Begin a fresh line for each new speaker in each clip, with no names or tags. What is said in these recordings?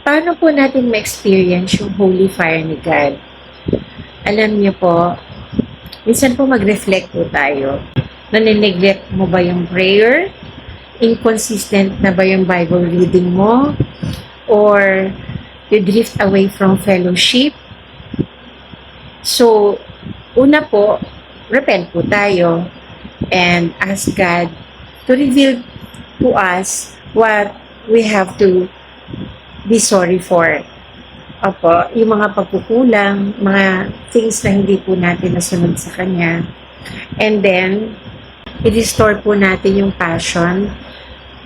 Paano po natin ma-experience yung holy fire ni God? Alam niyo po, minsan po mag-reflect po tayo. Nanineglect mo ba yung prayer? Inconsistent na ba yung Bible reading mo? Or you drift away from fellowship? So, una po, repent po tayo and ask God to reveal to us what we have to be sorry for. Opo, yung mga pagkukulang, mga things na hindi po natin nasunod sa Kanya. And then, i-restore po natin yung passion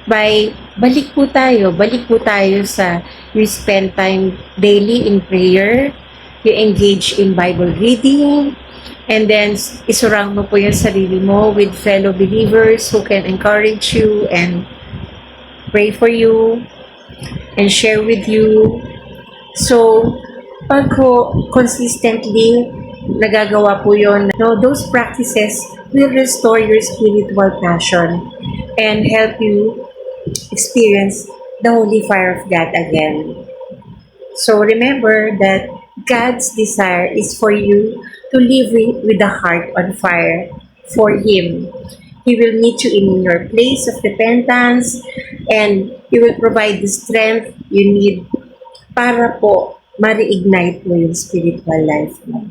by balik po tayo sa you spend time daily in prayer, you engage in Bible reading, and then isurround mo po yung sarili mo with fellow believers who can encourage you and pray for you and share with you. So, pag consistently nagagawa po yun, those practices will restore your spiritual passion and help you experience the holy fire of God again. So, remember that God's desire is for you to live with the heart on fire for Him. He will meet you in your place of repentance and He will provide the strength you need para po ma-reignite mo yung spiritual life mo.